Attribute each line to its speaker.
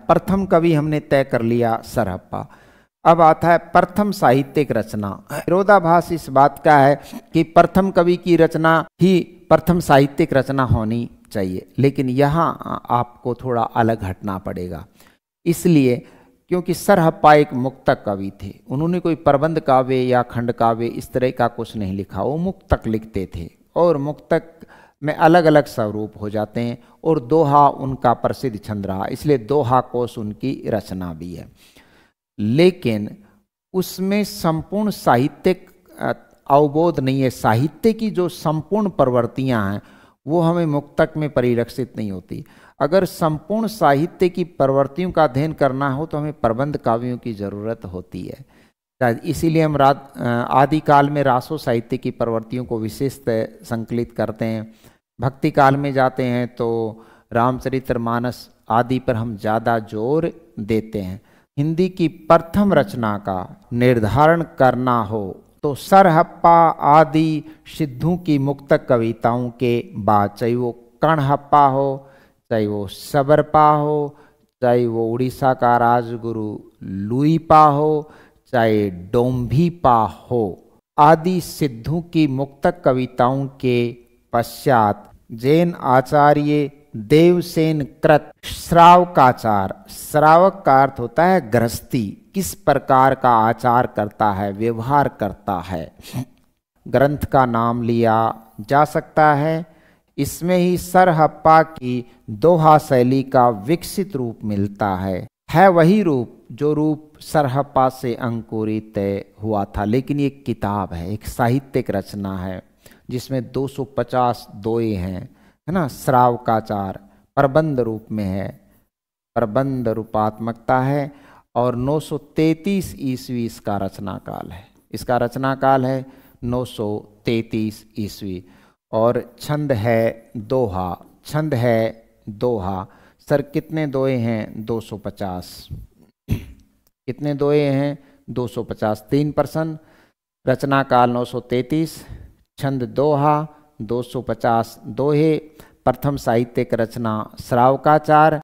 Speaker 1: प्रथम कवि हमने तय कर लिया सरहप्पा। अब आता है प्रथम साहित्यिक रचना। विरोधाभास इस बात का है कि प्रथम कवि की रचना ही प्रथम साहित्यिक रचना होनी चाहिए, लेकिन यहाँ आपको थोड़ा अलग हटना पड़ेगा। इसलिए क्योंकि सरहप्पा एक मुक्तक कवि थे, उन्होंने कोई प्रबंध काव्य या खंड काव्य इस तरह का कुछ नहीं लिखा, वो मुक्तक लिखते थे और मुक्तक में अलग अलग स्वरूप हो जाते हैं और दोहा उनका प्रसिद्ध छंद रहा, इसलिए दोहा कोश उनकी रचना भी है। लेकिन उसमें संपूर्ण साहित्यिक अवबोध नहीं है। साहित्य की जो संपूर्ण प्रवृत्तियां हैं वो हमें मुक्तक में परिलक्षित नहीं होती। अगर संपूर्ण साहित्य की प्रवृत्तियों का अध्ययन करना हो तो हमें प्रबंध काव्यों की जरूरत होती है। इसीलिए हम आदिकाल में रासो साहित्य की प्रवृत्तियों को विशेषतः संकलित करते हैं। भक्ति काल में जाते हैं तो रामचरितमानस आदि पर हम ज़्यादा जोर देते हैं। हिंदी की प्रथम रचना का निर्धारण करना हो तो सरहप्पा आदि सिद्धों की मुक्तक कविताओं के बाद, चाहे वो कणहप्पा हो, चाहे वो सबरपा हो, चाहे वो उड़ीसा का राजगुरु लुईपा हो, चाहे डोम्भीपा हो, आदि सिद्धों की मुक्तक कविताओं के पश्चात जैन आचार्य देवसेन कृत श्रावकाचार, श्रावक का अर्थ होता है गृहस्थी, किस प्रकार का आचार करता है, व्यवहार करता है, ग्रंथ का नाम लिया जा सकता है। इसमें ही सरहप्पा की दोहा शैली का विकसित रूप मिलता है वही रूप जो रूप सरहप्पा से अंकुरित हुआ था, लेकिन ये किताब है, एक साहित्यिक रचना है जिसमें 250 दोहे हैं, है ना। श्रावकाचार प्रबंध रूप में है, प्रबंध रूपात्मकता है और 933 ईस्वी इसका रचना काल है। इसका रचना काल है 933 ईस्वी और छंद है दोहा। छंद है दोहा। सर कितने दोहे हैं? 250। कितने दोहे हैं? 250। 3%। रचना काल 933, छंद दोहा, 250 दोहे, प्रथम साहित्यिक रचना श्रावकाचार,